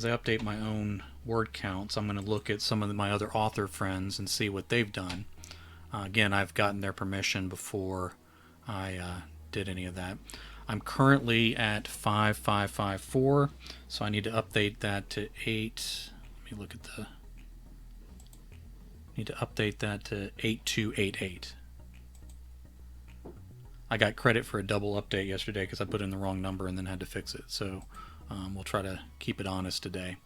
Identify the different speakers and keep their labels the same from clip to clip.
Speaker 1: as I update my own word counts, I'm going to look at some of my other author friends and see what they've done. Again, I've gotten their permission before I did any of that. I'm currently at 5554, so I need to update that to 8. Let me look at the. Need to update that to 8288. I got credit for a double update yesterday because I put in the wrong number and then had to fix it. So we'll try to keep it honest today.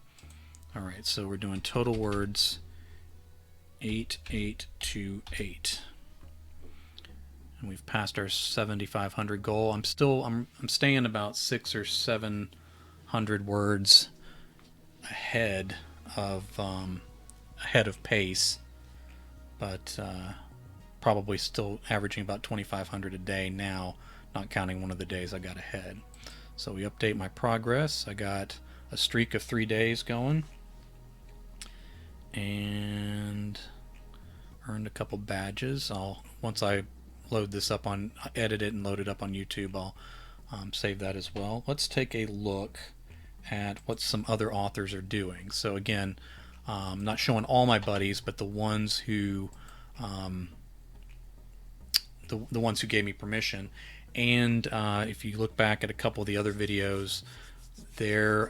Speaker 1: All right, so we're doing total words 8828. And we've passed our 7,500 goal. I'm staying about 600 or 700 words ahead of pace, but probably still averaging about 2,500 a day now, not counting one of the days I got ahead. So we update my progress. I got a streak of 3 days going, and earned a couple badges. Once I load this up edit it and load it up on YouTube, I'll save that as well. Let's take a look at what some other authors are doing. So again, I'm not showing all my buddies, but the ones who the ones who gave me permission. And if you look back at a couple of the other videos, there's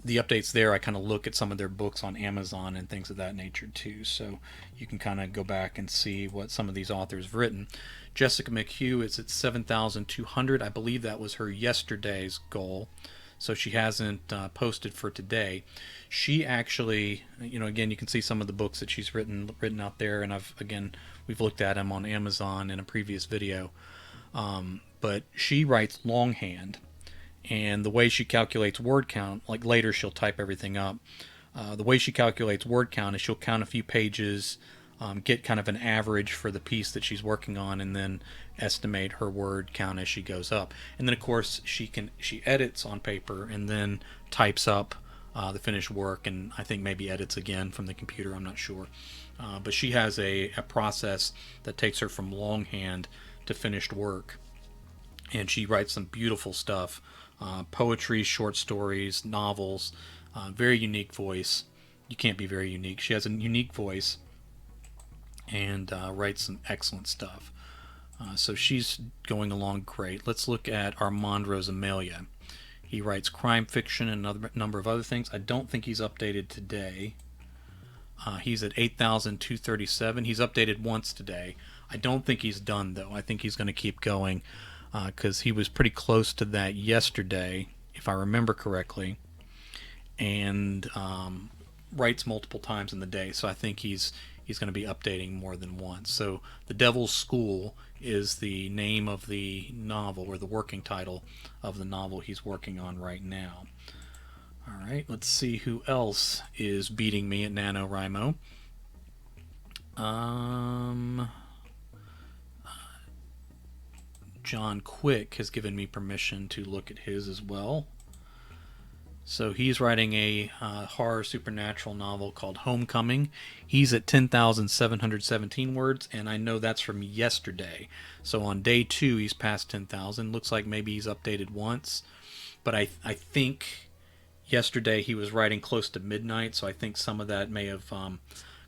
Speaker 1: the updates there. I kind of look at some of their books on Amazon and things of that nature too, so you can kind of go back and see what some of these authors have written. Jessica Mchugh is at 7,200. I believe that was her yesterday's goal, so she hasn't posted for today. She actually, again, you can see some of the books that she's written out there, and we've looked at them on Amazon in a previous video. But she writes longhand, and the way she calculates word count, like later she'll type everything up. The way she calculates word count is she'll count a few pages, get kind of an average for the piece that she's working on, and then estimate her word count as she goes up. And then of course she edits on paper and then types up the finished work, and I think maybe edits again from the computer, I'm not sure. But she has a process that takes her from longhand to finished work, and she writes some beautiful stuff. Poetry, short stories, novels, very unique voice. You can't be very unique. She has a unique voice and writes some excellent stuff. So she's going along great. Let's look at Armand Rosamalia. He writes crime fiction and another number of other things. I don't think he's updated today. He's at 8,237. He's updated once today. I don't think he's done, though. I think he's going to keep going because he was pretty close to that yesterday, if I remember correctly, and writes multiple times in the day. So I think he's going to be updating more than once. So The Devil's School is the name of the novel, or the working title of the novel he's working on right now. All right, let's see who else is beating me at NaNoWriMo. John Quick has given me permission to look at his as well. So he's writing a horror supernatural novel called Homecoming. He's at 10,717 words, and I know that's from yesterday. So on day 2, he's past 10,000. Looks like maybe he's updated once. But I think yesterday he was writing close to midnight, so I think some of that may have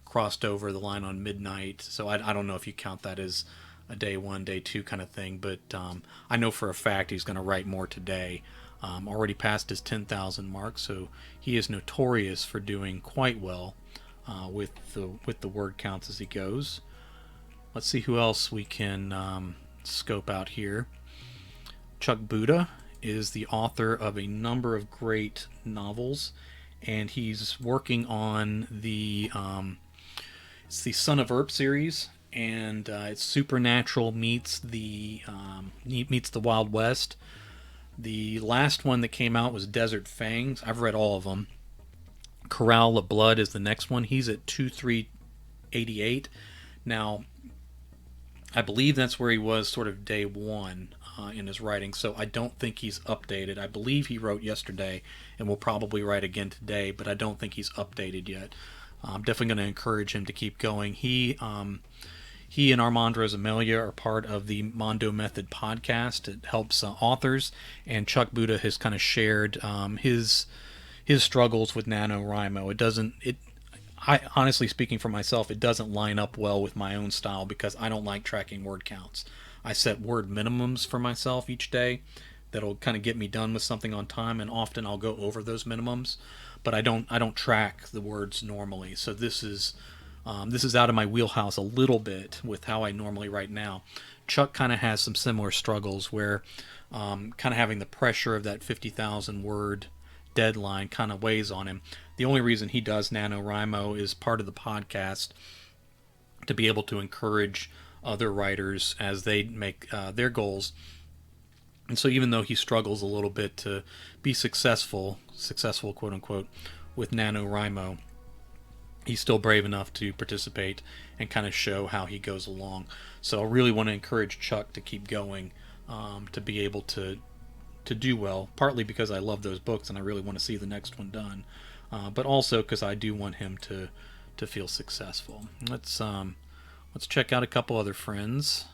Speaker 1: crossed over the line on midnight. So I don't know if you count that as a day 1, day 2 kind of thing, but I know for a fact he's going to write more today. Already passed his 10,000 mark, so he is notorious for doing quite well with the word counts as he goes. Let's see who else we can scope out here. Mchugh Buda is the author of a number of great novels, and he's working on the Son of Earp series, and it's supernatural meets the Wild West. The last one that came out was Desert Fangs. I've read all of them. Corral of Blood is the next one. He's at 2388. Now, I believe that's where he was sort of day 1 in his writing, so I don't think he's updated. I believe he wrote yesterday and will probably write again today, but I don't think he's updated yet. I'm definitely going to encourage him to keep going. He and Armand Rosamilia are part of the Mondo Method podcast. It helps authors, and Chuck Buda has kind of shared his struggles with NaNoWriMo. I honestly speaking for myself, it doesn't line up well with my own style because I don't like tracking word counts. I set word minimums for myself each day that'll kind of get me done with something on time, and often I'll go over those minimums, but I don't track the words normally. So this is out of my wheelhouse a little bit with how I normally write now. Chuck kind of has some similar struggles where kind of having the pressure of that 50,000 word deadline kind of weighs on him. The only reason he does NaNoWriMo is part of the podcast to be able to encourage other writers as they make their goals. And so even though he struggles a little bit to be successful quote unquote, with NaNoWriMo, he's still brave enough to participate and kind of show how he goes along. So I really want to encourage Chuck to keep going, to be able to do well, partly because I love those books and I really want to see the next one done, but also because I do want him to feel successful. Let's check out a couple other friends.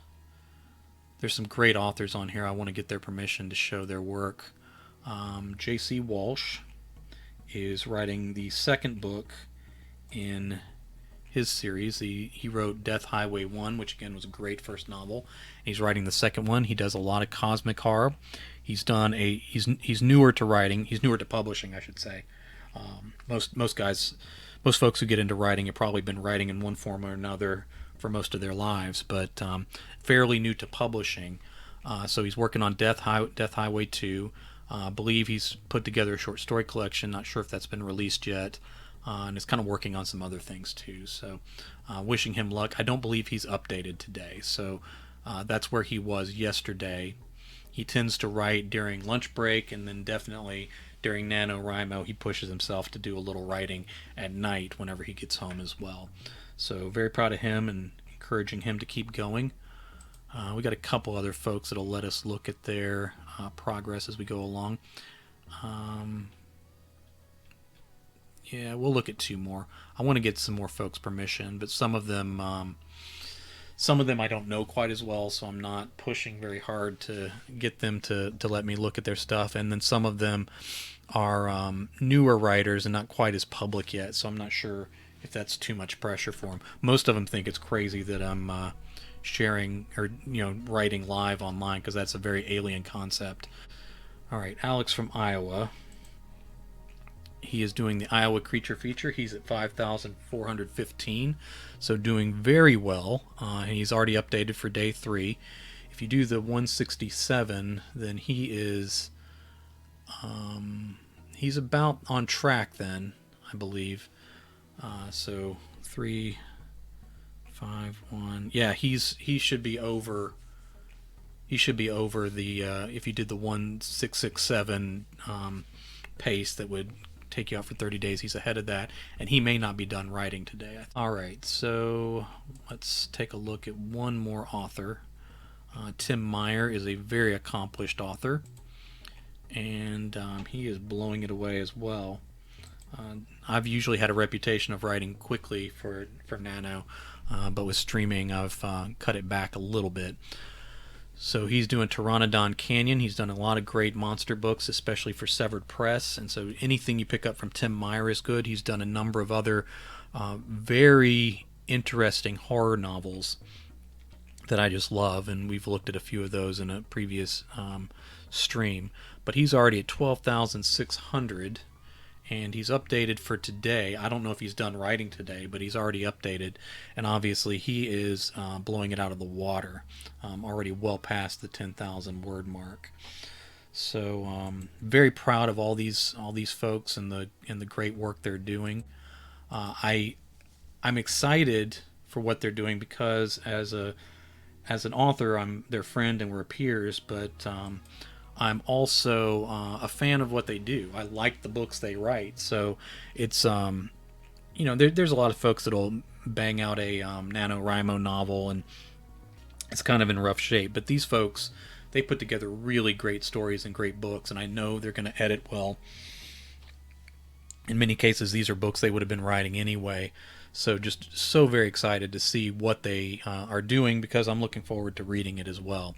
Speaker 1: There's some great authors on here. I want to get their permission to show their work. J.C. Walsh is writing the second book in his series. He wrote Death Highway 1, which again was a great first novel. He's writing the second one. He does a lot of cosmic horror. He's newer to writing. He's newer to publishing, I should say. Most folks who get into writing have probably been writing in one form or another for most of their lives, but fairly new to publishing. So he's working on Death Highway 2. I believe he's put together a short story collection. Not sure if that's been released yet. And is kind of working on some other things too. So wishing him luck. I don't believe he's updated today. So that's where he was yesterday. He tends to write during lunch break, and then definitely during NaNoWriMo he pushes himself to do a little writing at night whenever he gets home as well. So very proud of him and encouraging him to keep going. We got a couple other folks that'll let us look at their progress as we go along. Yeah, we'll look at two more. I want to get some more folks' permission, but some of them I don't know quite as well, so I'm not pushing very hard to get them to let me look at their stuff. And then some of them are newer writers and not quite as public yet, so I'm not sure if that's too much pressure for them. Most of them think it's crazy that I'm sharing or writing live online, because that's a very alien concept. All right, Alex from Iowa. He is doing the Iowa Creature Feature. He's at 5,415, so doing very well. And he's already updated for day 3. If you do the 167, then he is he's about on track then, I believe. So 3, 5, 1. Yeah, he should be over. He should be over the if you did the 1667 pace that would take you out for 30 days. He's ahead of that, and he may not be done writing today. Alright, so let's take a look at one more author. Tim Myer is a very accomplished author, and he is blowing it away as well. I've usually had a reputation of writing quickly for Nano, but with streaming I've cut it back a little bit. So he's doing Pteranodon Canyon. He's done a lot of great monster books, especially for Severed Press, and so anything you pick up from Tim Myer is good. He's done a number of other very interesting horror novels that I just love, and we've looked at a few of those in a previous stream. But he's already at 12,600, and he's updated for today. I don't know if he's done writing today, but he's already updated, and obviously he is blowing it out of the water, already well past the 10,000 word mark. So very proud of all these folks and the great work they're doing. I'm excited for what they're doing because as an author, I'm their friend and we're peers, but I'm also a fan of what they do. I like the books they write. So it's, there's a lot of folks that'll bang out a NaNoWriMo novel and it's kind of in rough shape. But these folks, they put together really great stories and great books, and I know they're going to edit well. In many cases, these are books they would have been writing anyway. So just so very excited to see what they are doing, because I'm looking forward to reading it as well.